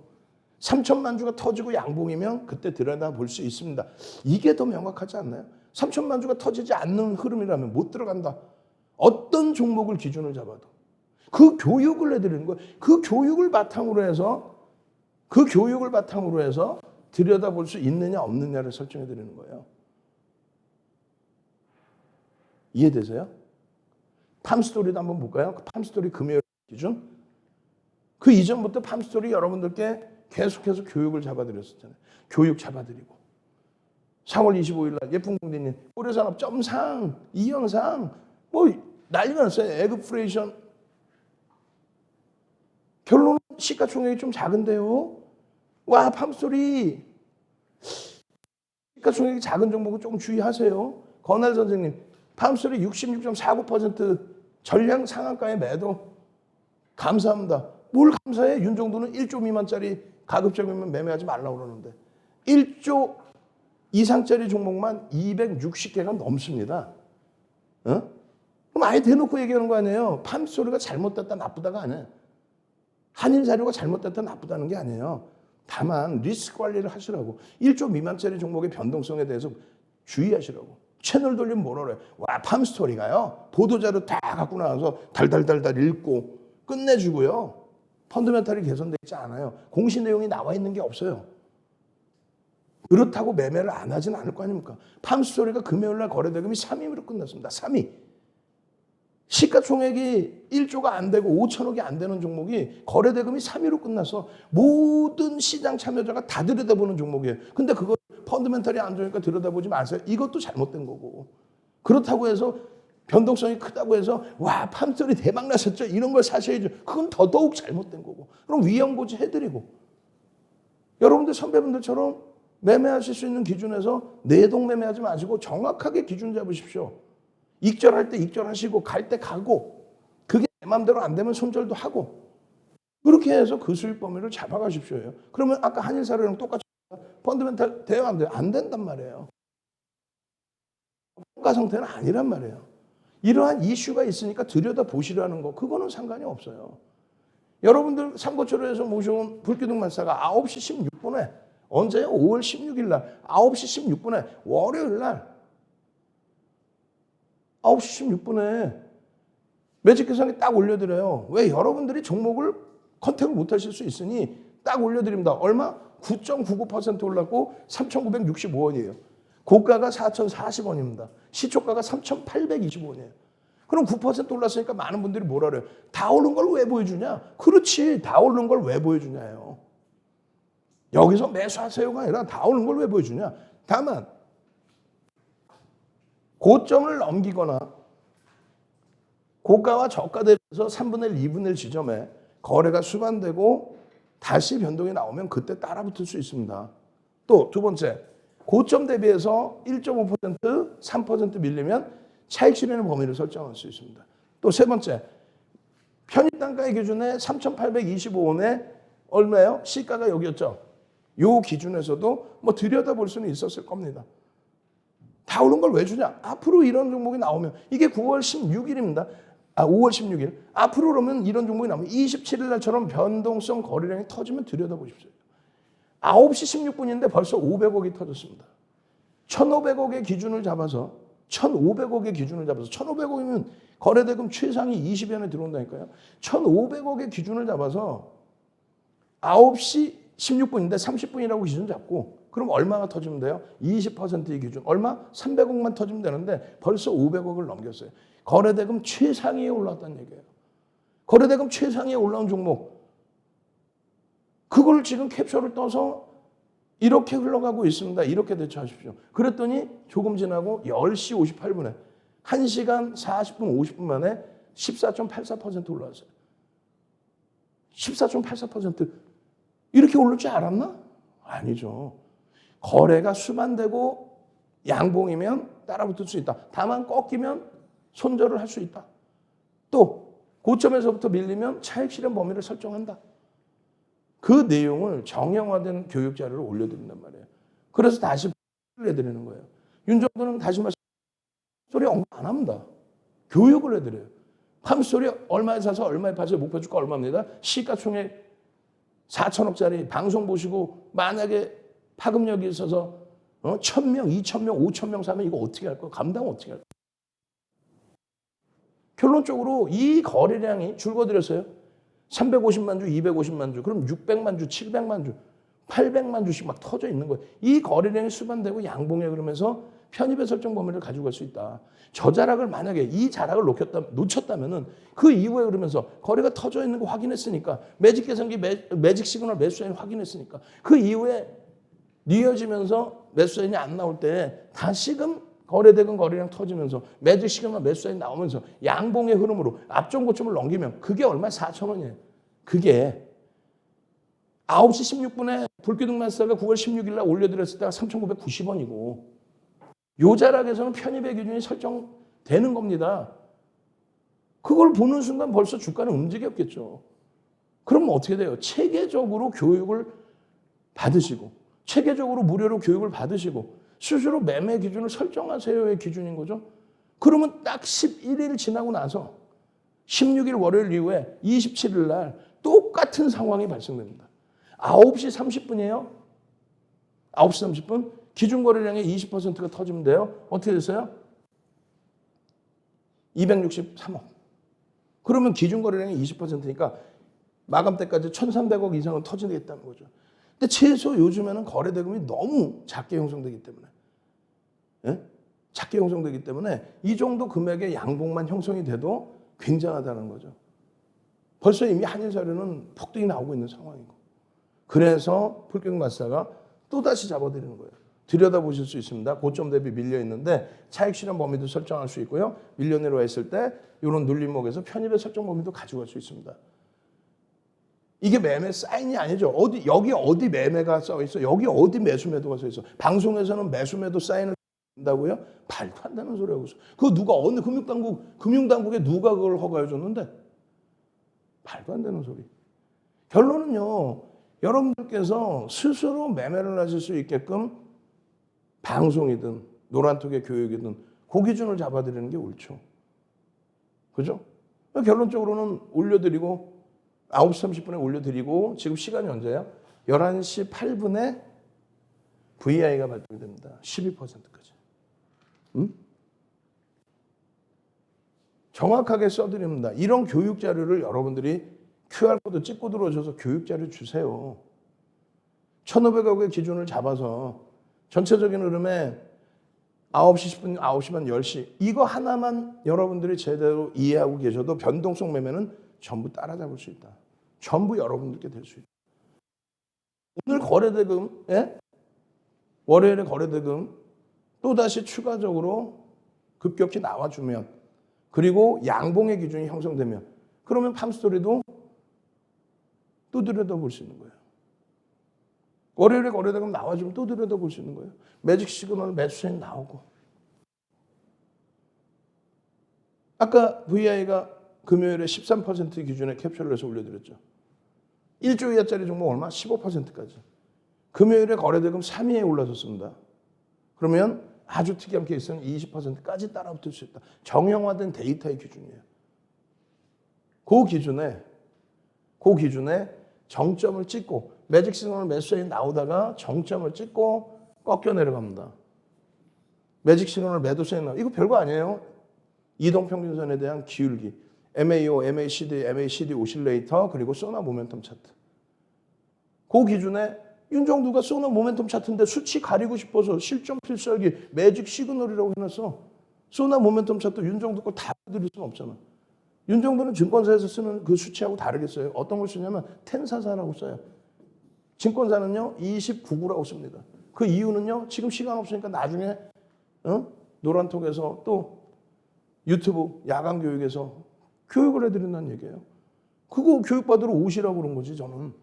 A: 3천만 주가 터지고 양봉이면 그때 들여다볼 수 있습니다. 이게 더 명확하지 않나요? 3천만 주가 터지지 않는 흐름이라면 못 들어간다. 어떤 종목을 기준을 잡아도. 그 교육을 해드리는 거예요. 그 교육을 바탕으로 해서 들여다볼 수 있느냐 없느냐를 설정해 드리는 거예요. 이해되세요? 팜스토리도 한번 볼까요? 팜스토리 금요일 기준. 그 이전부터 팜스토리 여러분들께 계속해서 교육을 잡아드렸었잖아요. 교육 잡아드리고. 3월 25일 날 예쁜 공대님 고려산업 점상, 이영상 뭐 난리가 났어요. 에그프레이션. 결론은 시가총액이 좀 작은데요. 와, 팜스토리. 시가총액이 작은 종목은 조금 주의하세요. 건할 선생님, 팜스토리 66.49% 전량 상한가에 매도. 감사합니다. 뭘 감사해? 윤정도는 1조 미만짜리 가급적이면 매매하지 말라고 그러는데 1조 이상짜리 종목만 260개가 넘습니다. 어? 그럼 아예 대놓고 얘기하는 거 아니에요. 팜스토리가 잘못됐다 나쁘다가 아니에요. 한일자료가 잘못됐다 나쁘다는 게 아니에요. 다만 리스크 관리를 하시라고. 1조 미만짜리 종목의 변동성에 대해서 주의하시라고. 채널 돌리면 뭐라 그래요. 와, 팜스토리가요. 보도자료 다 갖고 나와서 달달달달 읽고 끝내주고요. 펀더멘탈이 개선되어 있지 않아요. 공시 내용이 나와 있는 게 없어요. 그렇다고 매매를 안 하진 않을 거 아닙니까? 팜스토리가 금요일 날 거래대금이 3위로 끝났습니다. 3위. 시가총액이 1조가 안 되고 5천억이 안 되는 종목이 거래대금이 3위로 끝나서 모든 시장 참여자가 다 들여다보는 종목이에요. 근데 그거 펀더멘탈이 안 좋으니까 들여다보지 마세요. 이것도 잘못된 거고. 그렇다고 해서 변동성이 크다고 해서 와, 팜스토리 대박 나셨죠? 이런 걸 사셔야죠. 그건 더더욱 잘못된 거고. 그럼 위험고지 해드리고. 여러분들 선배분들처럼 매매하실 수 있는 기준에서 내동 매매하지 마시고 정확하게 기준 잡으십시오. 익절할 때 익절하시고 갈 때 가고 그게 내 마음대로 안 되면 손절도 하고 그렇게 해서 그 수익 범위를 잡아가십시오. 그러면 아까 한일사료랑 똑같이 펀더멘탈 돼요? 안 돼요? 안 된단 말이에요. 평가 상태는 아니란 말이에요. 이러한 이슈가 있으니까 들여다보시라는 거 그거는 상관이 없어요. 여러분들 삼고초려에서 모셔온 불기둥 만사가 9시 16분에 언제요? 5월 16일 날 9시 16분에 월요일 날 9시 16분에 매직 계산기 딱 올려드려요. 왜? 여러분들이 종목을 컨택을 못 하실 수 있으니 딱 올려드립니다. 얼마? 9.99% 올랐고 3,965원이에요. 고가가 4,040원입니다. 시초가가 3,825원이에요. 그럼 9% 올랐으니까 많은 분들이 뭐라 그래요? 다 오른 걸 왜 보여주냐? 그렇지. 다 오른 걸 왜 보여주냐요. 여기서 매수하세요가 아니라 다 오른 걸 왜 보여주냐? 다만 고점을 넘기거나 고가와 저가 대비해서 3분의 1, 2분의 1 지점에 거래가 수반되고 다시 변동이 나오면 그때 따라붙을 수 있습니다. 또 두 번째, 고점 대비해서 1.5%, 3% 밀리면 차익 실현의 범위를 설정할 수 있습니다. 또 세 번째, 편입단가의 기준에 3,825원에 얼마예요? 시가가 여기였죠. 요 기준에서도 뭐 들여다볼 수는 있었을 겁니다. 다 오른 걸 왜 주냐? 앞으로 이런 종목이 나오면 이게 9월 16일입니다. 5월 16일. 앞으로 그러면 이런 종목이 나오면 27일 날처럼 변동성 거래량이 터지면 들여다보십시오. 9시 16분인데 벌써 500억이 터졌습니다. 1,500억의 기준을 잡아서 1,500억이면 거래대금 최상위 20연에 들어온다니까요. 1,500억의 기준을 잡아서 9시 16분인데 30분이라고 기준 잡고 그럼 얼마가 터지면 돼요? 20%의 기준. 얼마? 300억만 터지면 되는데 벌써 500억을 넘겼어요. 거래대금 최상위에 올랐다는 얘기예요. 거래대금 최상위에 올라온 종목. 그걸 지금 캡처를 떠서 이렇게 흘러가고 있습니다. 이렇게 대처하십시오. 그랬더니 조금 지나고 10시 58분에 1시간 40분 50분 만에 14.84% 올라왔어요. 14.84%. 이렇게 오를 줄 알았나? 아니죠. 거래가 수반되고 양봉이면 따라붙을 수 있다. 다만 꺾이면 손절을 할 수 있다. 또 고점에서부터 밀리면 차익 실현 범위를 설정한다. 그 내용을 정형화된 교육 자료를 올려드린단 말이에요. 그래서 다시 해드리는 거예요. 윤정도는 다시 말씀 소리 언급 안 합니다. 교육을 해드려요. 팜스토리 얼마에 사서 얼마에 파세요? 목표주가 얼마입니다. 시가총액 4천억짜리 방송 보시고 만약에 파급력이 있어서 1,000명, 2,000명, 5,000명 사면 이거 어떻게 할 거예요? 감당 어떻게 할 거예요? 결론적으로 이 거래량이 줄어들었어요. 350만 주, 250만 주, 그럼 600만 주, 700만 주, 800만 주씩 막 터져 있는 거예요. 이 거래량이 수반되고 양봉에 그러면서 편입의 설정 범위를 가지고 갈 수 있다. 저 자락을 만약에 이 자락을 놓쳤다면은 그 이후에 그러면서 거래가 터져 있는 거 확인했으니까 매직 계산기 매직 시그널 매수 사인 확인했으니까 그 이후에 뉘어지면서 매수 사인이 안 나올 때 다시금 거래대금 거래량 터지면서 매직 시그널 매수 사인 나오면서 양봉의 흐름으로 앞전 고점을 넘기면 그게 얼마? 4,000원이에요. 그게 9시 16분에 불기둥 마스터가 9월 16일 날 올려드렸을 때가 3,990원이고 요 자락에서는 편입의 기준이 설정되는 겁니다. 그걸 보는 순간 벌써 주가는 움직였겠죠. 그럼 어떻게 돼요? 체계적으로 교육을 받으시고 체계적으로 무료로 교육을 받으시고 스스로 매매 기준을 설정하세요의 기준인 거죠. 그러면 딱 11일 지나고 나서 16일 월요일 이후에 27일 날 똑같은 상황이 발생됩니다. 9시 30분이에요. 9시 30분 기준 거래량의 20%가 터지면 돼요. 어떻게 됐어요? 263억. 그러면 기준 거래량이 20%니까 마감 때까지 1,300억 이상은 터지겠다는 거죠. 근데 최소 요즘에는 거래대금이 너무 작게 형성되기 때문에 작게 형성되기 때문에 이 정도 금액의 양봉만 형성이 돼도 굉장하다는 거죠. 벌써 이미 한일사료는 폭등이 나오고 있는 상황이고 그래서 풀격마사가 또다시 잡아드리는 거예요. 들여다보실 수 있습니다. 고점 대비 밀려 있는데 차익 실현 범위도 설정할 수 있고요. 밀려 내려왔을 때 이런 눌림목에서 편입의 설정 범위도 가져갈 수 있습니다. 이게 매매 사인이 아니죠. 여기 어디 매매가 써 있어? 여기 어디 매수 매도가 써 있어? 방송에서는 매수 매도 사인을 한다고요? 말도 안 되는 소리 하고 있어. 그거 누가 어느 금융당국에 누가 그걸 허가해 줬는데? 말도 안 되는 소리. 결론은요. 여러분들께서 스스로 매매를 하실 수 있게끔 방송이든 노란톡의 교육이든 그 기준을 잡아드리는 게 옳죠. 그죠? 결론적으로는 올려드리고 9시 30분에 올려드리고 지금 시간이 언제예요? 11시 8분에 VI가 발동됩니다. 12%까지. 정확하게 써드립니다. 이런 교육 자료를 여러분들이 QR코드 찍고 들어오셔서 교육 자료 주세요. 1,500억의 기준을 잡아서 전체적인 흐름에 9시 10분, 9시 반, 10시 이거 하나만 여러분들이 제대로 이해하고 계셔도 변동성 매매는 전부 따라잡을 수 있다. 전부 여러분들께 될 수 있다. 오늘 거래대금, 월요일에 거래대금 또다시 추가적으로 급격히 나와주면 그리고 양봉의 기준이 형성되면 그러면 팜스토리도 또 들여다볼 수 있는 거예요. 월요일에 거래대금 나와주면 또 들여다볼 수 있는 거예요. 매직 시그널 매수세인 나오고 아까 VI가 금요일에 13% 기준에 캡처를 해서 올려드렸죠. 1조 이하짜리 종목 얼마? 15%까지. 금요일에 거래대금 3위에 올라섰습니다. 그러면 아주 특이한 케이스는 20%까지 따라붙을 수 있다. 정형화된 데이터의 기준이에요. 그 기준에 정점을 찍고 매직 시그널 매수세인 나오다가 정점을 찍고 꺾여 내려갑니다. 매직 시그널 매도세인 나오고 이거 별거 아니에요. 이동평균선에 대한 기울기. MAO, MACD 오실레이터 그리고 소나 모멘텀 차트. 그 기준에 윤정두가 소나 모멘텀 차트인데 수치 가리고 싶어서 실점 필살기 매직 시그널이라고 해놨어. 소나 모멘텀 차트 윤정두 걸 다 드릴 수는 없잖아. 윤정두는 증권사에서 쓰는 그 수치하고 다르겠어요. 어떤 걸 쓰냐면 텐사사라고 써요. 증권사는요 29구라고 씁니다. 그 이유는요 지금 시간 없으니까 나중에 노란톡에서 또 유튜브 야간 교육에서 교육을 해드린다는 얘기예요. 그거 교육받으러 오시라고 그런 거지 저는.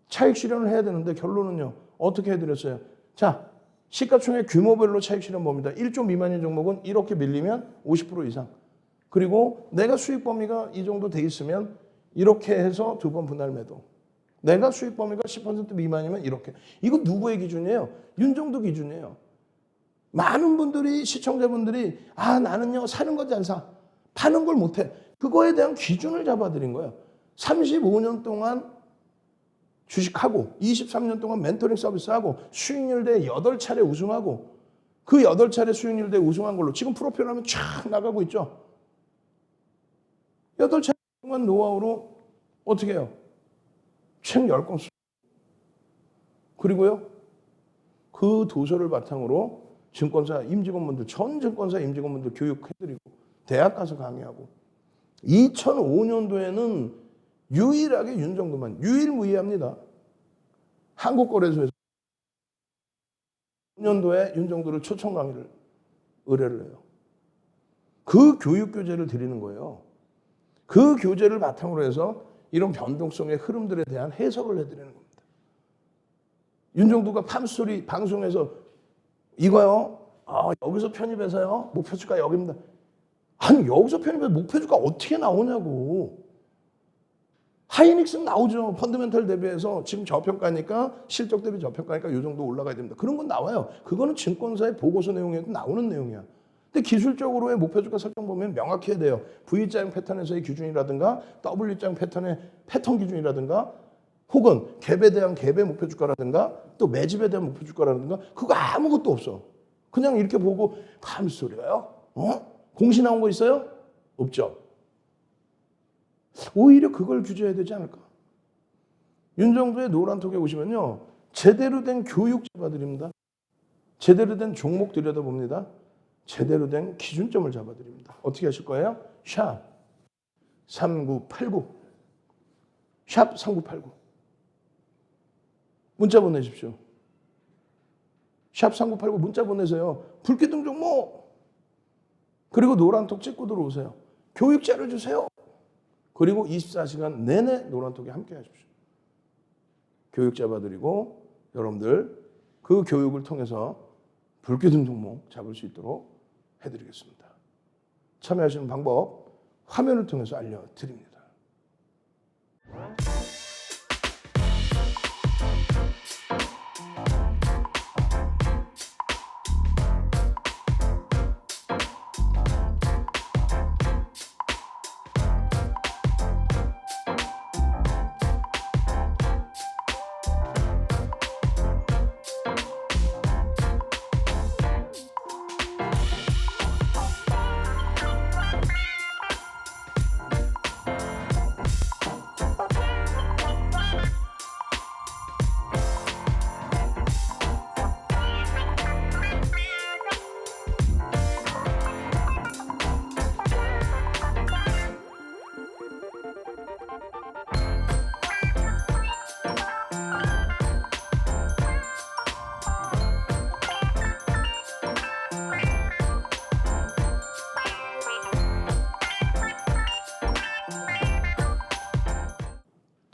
A: 차익 실현을 해야 되는데 결론은요. 어떻게 해드렸어요? 자, 시가총액 규모별로 차익 실현 범위다. 1조 미만인 종목은 이렇게 밀리면 50% 이상. 그리고 내가 수익 범위가 이 정도 돼 있으면 이렇게 해서 2번 분할 매도. 내가 수익 범위가 10% 미만이면 이렇게. 이거 누구의 기준이에요? 윤정두 기준이에요. 많은 분들이 시청자분들이 나는요 사는 거 잘 사. 파는 걸 못해. 그거에 대한 기준을 잡아드린 거예요. 35년 동안 주식하고 23년 동안 멘토링 서비스하고 수익률 대 8차례 우승하고 그 8차례 수익률 대 우승한 걸로 지금 프로필 하면 쫙 나가고 있죠. 8차례 동안 노하우로 어떻게 해요? 책 10권 쓰고 그리고요. 그 도서를 바탕으로 증권사 임직원분들 전 증권사 임직원분들 교육해드리고 대학 가서 강의하고 2005년도에는 유일하게 윤정두만 유일무이합니다. 한국거래소에서 20년도에 윤정도를 초청 강의를 의뢰를 해요. 그 교육 교재를 드리는 거예요. 그 교재를 바탕으로 해서 이런 변동성의 흐름들에 대한 해석을 해드리는 겁니다. 윤정도가 팜스토리 방송에서 이거요. 여기서 편입해서요. 목표주가 여기입니다. 아니 여기서 편입해서 목표주가 어떻게 나오냐고. 하이닉스는 나오죠. 펀더멘털 대비해서 지금 저평가니까 실적 대비 저평가니까 이 정도 올라가야 됩니다. 그런 건 나와요. 그거는 증권사의 보고서 내용에도 나오는 내용이야. 근데 기술적으로의 목표주가 설정 보면 명확해야 돼요. V자형 패턴에서의 기준이라든가 W자형 패턴의 패턴 기준이라든가 혹은 갭에 대한 갭의 목표주가라든가 또 매집에 대한 목표주가라든가 그거 아무것도 없어. 그냥 이렇게 보고 팜스토리가요? 공시 나온 거 있어요? 없죠. 오히려 그걸 규제해야 되지 않을까? 윤정도의 노란톡에 오시면요. 제대로 된 교육 잡아드립니다. 제대로 된 종목 들여다봅니다. 제대로 된 기준점을 잡아드립니다. 어떻게 하실 거예요? 샵 3989 샵 3989 문자 보내십시오. 샵 3989 문자 보내세요. 불기둥 종목 그리고 노란톡 찍고 들어오세요. 교육자를 주세요. 그리고 24시간 내내 노란톡에 함께 하십시오. 교육 잡아드리고 여러분들 그 교육을 통해서 불기둥 종목 잡을 수 있도록 해드리겠습니다. 참여하시는 방법 화면을 통해서 알려드립니다.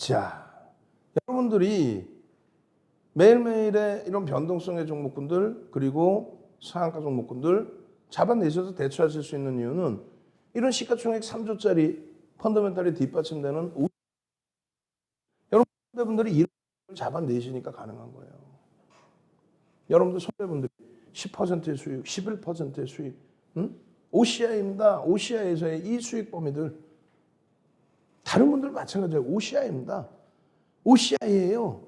A: 자, 여러분들이 매일매일의 이런 변동성의 종목군들 그리고 상한가 종목군들 잡아내셔서 대처하실 수 있는 이유는 이런 시가총액 3조짜리 펀더멘탈이 뒷받침되는 여러분들이 이런 걸 잡아내시니까 가능한 거예요. 여러분들 선배분들이 10%의 수익, 11%의 수익, OCI입니다. OCI에서의 이 수익 범위들 다른 분들 마찬가지예요. OCI입니다. OCI예요.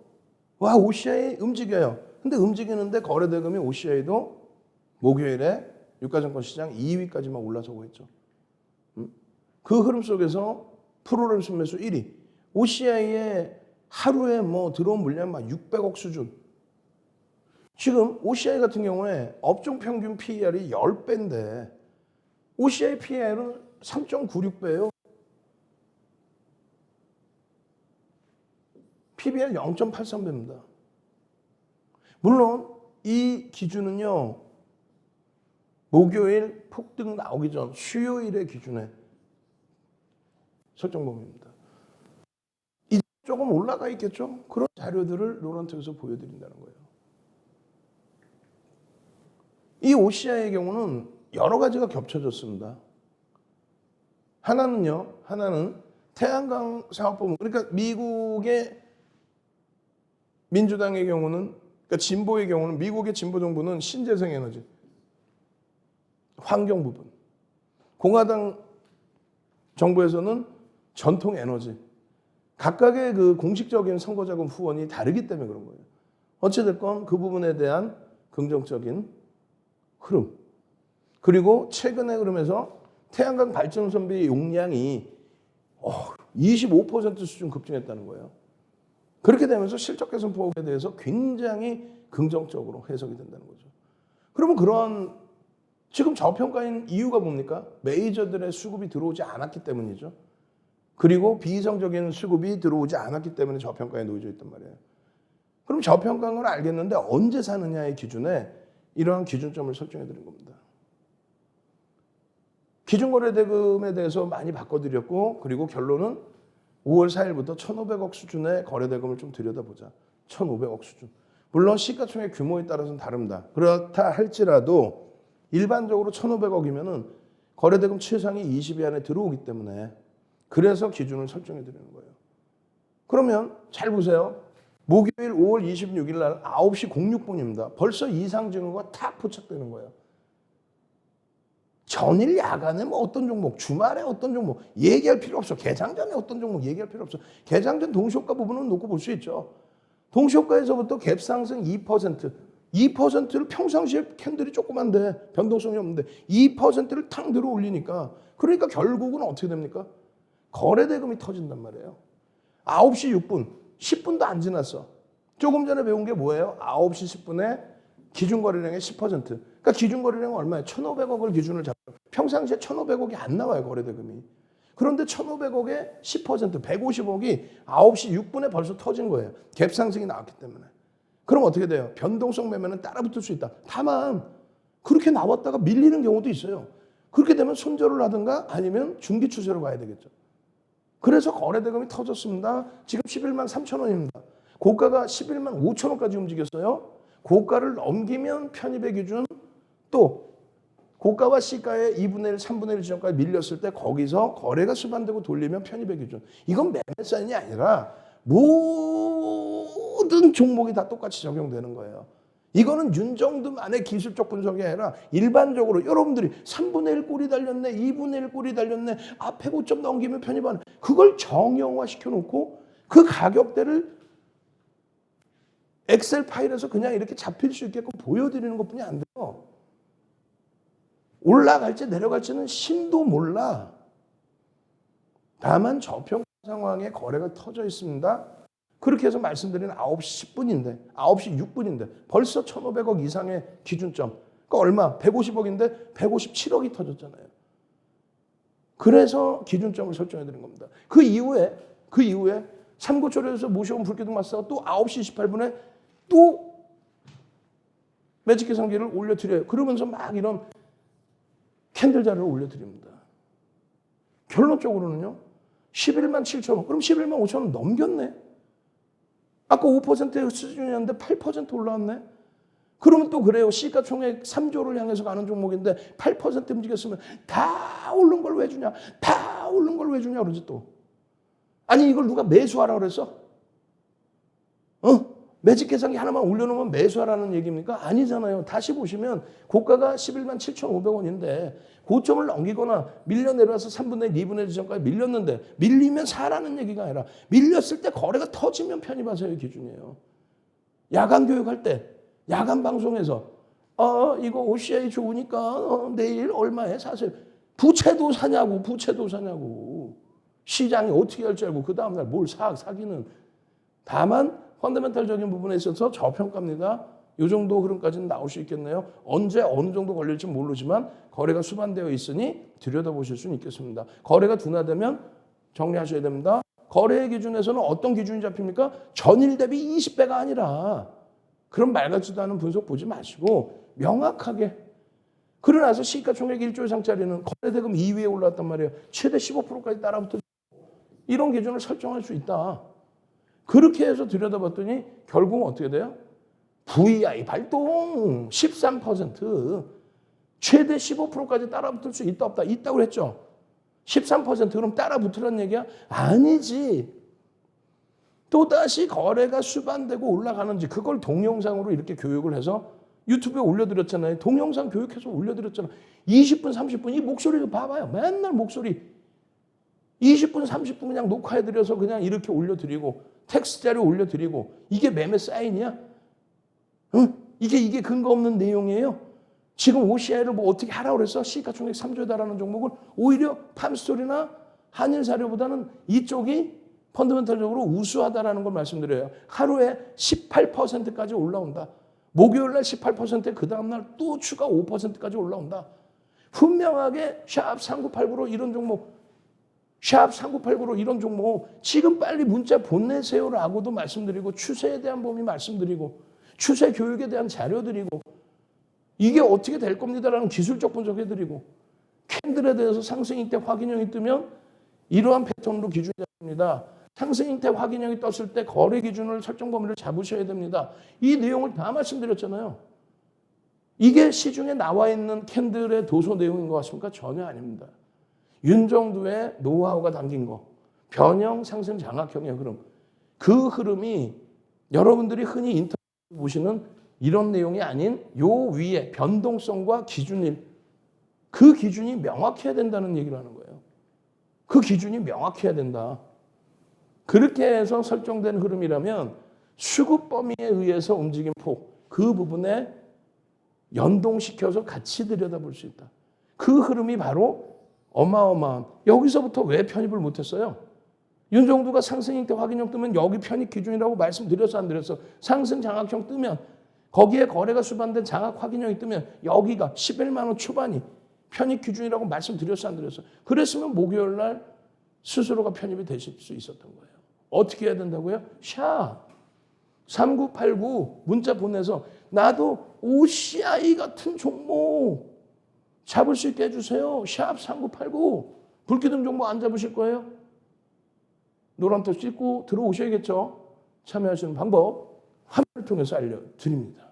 A: 와, OCI 움직여요. 근데 움직이는데 거래대금이 OCI도 목요일에 유가증권 시장 2위까지만 올라서고 있죠. 그 흐름 속에서 프로그램 순매수 1위. OCI의 하루에 들어온 물량 막 600억 수준. 지금 OCI 같은 경우에 업종 평균 PER이 10배인데 OCI PER은 3.96배예요. PBR 0.83배입니다. 물론 이 기준은요. 목요일 폭등 나오기 전 수요일의 기준에 설정 범위입니다. 이제 조금 올라가 있겠죠? 그런 자료들을 노란톡에서 보여드린다는 거예요. 이 OCI의 경우는 여러 가지가 겹쳐졌습니다. 하나는 태양광 사업부문, 그러니까 미국의 민주당의 경우는, 그러니까 진보의 경우는 미국의 진보 정부는 신재생 에너지, 환경 부분. 공화당 정부에서는 전통 에너지. 각각의 그 공식적인 선거자금 후원이 다르기 때문에 그런 거예요. 어찌됐건 그 부분에 대한 긍정적인 흐름. 그리고 최근의 흐름에서 태양광 발전선비 용량이 25% 수준 급증했다는 거예요. 그렇게 되면서 실적 개선 폭에 대해서 굉장히 긍정적으로 해석이 된다는 거죠. 그러면 그런 지금 저평가인 이유가 뭡니까? 메이저들의 수급이 들어오지 않았기 때문이죠. 그리고 비이성적인 수급이 들어오지 않았기 때문에 저평가에 놓여져 있단 말이에요. 그럼 저평가인 걸 알겠는데 언제 사느냐의 기준에 이러한 기준점을 설정해 드린 겁니다. 기준거래대금에 대해서 많이 바꿔드렸고 그리고 결론은 5월 4일부터 1,500억 수준의 거래대금을 좀 들여다보자. 1,500억 수준. 물론 시가총액 규모에 따라서는 다릅니다. 그렇다 할지라도 일반적으로 1,500억이면은 거래대금 최상위 20위 안에 들어오기 때문에 그래서 기준을 설정해 드리는 거예요. 그러면 잘 보세요. 목요일 5월 26일 날 9시 06분입니다. 벌써 이상증후가 탁 포착되는 거예요. 전일 야간에 뭐 어떤 종목, 주말에 어떤 종목 얘기할 필요 없어. 개장 전에 어떤 종목 얘기할 필요 없어. 개장 전 동시효과 부분은 놓고 볼 수 있죠. 동시효과에서부터 갭 상승 2%, 2%를 평상시에 캔들이 조그만데 변동성이 없는데 2%를 탕 들어 올리니까 그러니까 결국은 어떻게 됩니까? 거래대금이 터진단 말이에요. 9시 6분, 10분도 안 지났어. 조금 전에 배운 게 뭐예요? 9시 10분에 기준거래량의 10%. 그러니까 기준거래량은 얼마예요? 1,500억을 기준을 잡고 평상시에 1,500억이 안 나와요, 거래대금이. 그런데 1,500억의 10%, 150억이 9시 6분에 벌써 터진 거예요. 갭 상승이 나왔기 때문에. 그럼 어떻게 돼요? 변동성 매매는 따라붙을 수 있다. 다만 그렇게 나왔다가 밀리는 경우도 있어요. 그렇게 되면 손절을 하든가 아니면 중기 추세로 가야 되겠죠. 그래서 거래대금이 터졌습니다. 지금 11만 3천 원입니다. 고가가 11만 5천 원까지 움직였어요. 고가를 넘기면 편입의 기준 또 고가와 시가의 2분의 1, 3분의 1 지점까지 밀렸을 때 거기서 거래가 수반되고 돌리면 편입의 기준. 이건 매매 사인이 아니라 모든 종목이 다 똑같이 적용되는 거예요. 이거는 윤정두만의 기술적 분석이 아니라 일반적으로 여러분들이 3분의 1 꼴이 달렸네, 2분의 1 꼴이 달렸네, 아 105점 넘기면 편입하는 그걸 정형화 시켜놓고 그 가격대를 엑셀 파일에서 그냥 이렇게 잡힐 수 있게끔 보여드리는 것뿐이 안 돼요. 올라갈지 내려갈지는 신도 몰라. 다만 저평가 상황에 거래가 터져 있습니다. 그렇게 해서 말씀드린 9시 10분인데 9시 6분인데 벌써 1,500억 이상의 기준점. 그러니까 얼마? 150억인데 157억이 터졌잖아요. 그래서 기준점을 설정해 드린 겁니다. 그 이후에 삼고초려에서 모셔온 불기둥 마스터가 또 9시 28분에 또 매직 계산기를 올려드려요. 그러면서 막 이런 캔들 자료를 올려드립니다. 결론적으로는요. 11만 7천 원. 그럼 11만 5천 원 넘겼네. 아까 5%의 수준이었는데 8% 올라왔네. 그러면 또 그래요. 시가총액 3조를 향해서 가는 종목인데 8% 움직였으면 다 오른 걸 왜 주냐. 다 오른 걸 왜 주냐 그러지 또. 아니 이걸 누가 매수하라고 그랬어? 매직 계산기 하나만 올려놓으면 매수하라는 얘기입니까? 아니잖아요. 다시 보시면 고가가 11만 7,500원인데 고점을 넘기거나 밀려 내려와서 3분의 1, 2분의 1 지점까지 밀렸는데 밀리면 사라는 얘기가 아니라 밀렸을 때 거래가 터지면 편입하세요 기준이에요. 야간 교육할 때 야간 방송에서 이거 OCI 좋으니까 내일 얼마에 사세요. 부채도 사냐고. 시장이 어떻게 할지 알고 그 다음날 뭘 사기는. 다만 펀더멘탈적인 부분에 있어서 저평가입니다. 이 정도 흐름까지는 나올 수 있겠네요. 언제 어느 정도 걸릴지 모르지만 거래가 수반되어 있으니 들여다보실 수는 있겠습니다. 거래가 둔화되면 정리하셔야 됩니다. 거래의 기준에서는 어떤 기준이 잡힙니까? 전일 대비 20배가 아니라 그런 말 같지도 않은 분석 보지 마시고 명확하게 그러나서 시가총액 1조 이상짜리는 거래대금 2위에 올라왔단 말이에요. 최대 15%까지 따라붙어 이런 기준을 설정할 수 있다. 그렇게 해서 들여다봤더니 결국은 어떻게 돼요? VI 발동 13%, 최대 15%까지 따라붙을 수 있다 없다? 있다고 했죠. 13% 그럼 따라붙으라는 얘기야? 아니지. 또다시 거래가 수반되고 올라가는지 그걸 동영상으로 이렇게 교육을 해서 유튜브에 올려드렸잖아요. 동영상 교육해서 올려드렸잖아요. 20분, 30분 이 목소리도 봐봐요. 맨날 목소리 20분, 30분 그냥 녹화해드려서 그냥 이렇게 올려드리고 텍스트 자료 올려드리고 이게 매매 사인이야? 응? 이게 근거 없는 내용이에요? 지금 OCI를 뭐 어떻게 하라고 그랬어? 시가총액 3조에 달하는 종목을 오히려 팜스토리나 한일사료보다는 이쪽이 펀더멘탈적으로 우수하다라는 걸 말씀드려요. 하루에 18%까지 올라온다. 목요일 날 18%, 그 다음날 또 추가 5%까지 올라온다. 분명하게 샵 3989로 이런 종목 샵 3989로 이런 종목 지금 빨리 문자 보내세요라고도 말씀드리고 추세에 대한 범위 말씀드리고 추세 교육에 대한 자료 드리고 이게 어떻게 될 겁니다라는 기술적 분석해드리고 캔들에 대해서 상승 때 확인형이 뜨면 이러한 패턴으로 기준이 잡힙니다. 상승 때 확인형이 떴을 때 거래 기준을 설정 범위를 잡으셔야 됩니다. 이 내용을 다 말씀드렸잖아요. 이게 시중에 나와 있는 캔들의 도서 내용인 것 같습니까? 전혀 아닙니다. 윤정두의 노하우가 담긴 거, 변형 상승 장악형의 흐름, 그 흐름이 여러분들이 흔히 인터넷 보시는 이런 내용이 아닌 요 위에 변동성과 기준일, 그 기준이 명확해야 된다는 얘기를 하는 거예요. 그 기준이 명확해야 된다. 그렇게 해서 설정된 흐름이라면 수급 범위에 의해서 움직임 폭, 그 부분에 연동시켜서 같이 들여다볼 수 있다. 그 흐름이 바로 어마어마한, 여기서부터 왜 편입을 못했어요? 윤정두가 상승 때 확인형 뜨면 여기 편입 기준이라고 말씀드렸어 안 드렸어? 상승 장악형 뜨면 거기에 거래가 수반된 장악 확인형이 뜨면 여기가 11만 원 초반이 편입 기준이라고 말씀드렸어 안 드렸어? 그랬으면 목요일 날 스스로가 편입이 되실 수 있었던 거예요. 어떻게 해야 된다고요? 샵 3989 문자 보내서 나도 OCI 같은 종목 잡을 수 있게 해주세요. 샵 3989 불기둥 종목 안 잡으실 거예요? 노란톡 찍고 들어오셔야겠죠. 참여하시는 방법 화면을 통해서 알려드립니다.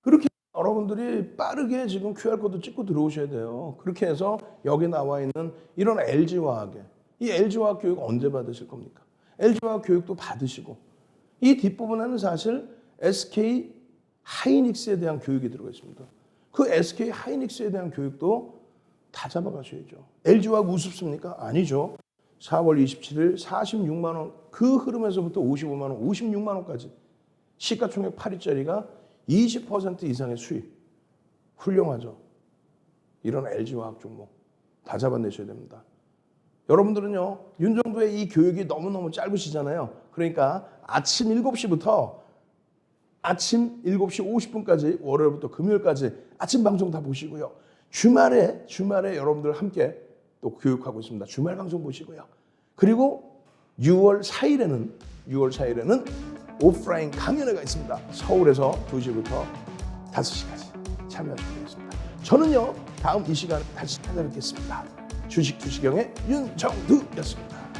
A: 그렇게 여러분들이 빠르게 지금 QR코드 찍고 들어오셔야 돼요. 그렇게 해서 여기 나와 있는 이런 LG화학의 이 LG화학 교육 언제 받으실 겁니까? LG화학 교육도 받으시고 이 뒷부분에는 사실 SK 하이닉스에 대한 교육이 들어가 있습니다. 그 SK 하이닉스에 대한 교육도 다 잡아가셔야죠. LG화학 우습습니까? 아니죠. 4월 27일 46만 원, 그 흐름에서부터 55만 원, 56만 원까지 시가총액 8위짜리가 20% 이상의 수익. 훌륭하죠. 이런 LG화학 종목 다 잡아내셔야 됩니다. 여러분들은요, 윤정두의 이 교육이 너무너무 짧으시잖아요. 그러니까 아침 7시부터 아침 7시 50분까지 월요일부터 금요일까지 아침 방송 다 보시고요. 주말에 여러분들 함께 또 교육하고 있습니다. 주말 방송 보시고요. 그리고 6월 4일에는 오프라인 강연회가 있습니다. 서울에서 2시부터 5시까지 참여하시면 되겠습니다. 저는요, 다음 이 시간에 다시 찾아뵙겠습니다. 주식 투시경의 윤정두였습니다.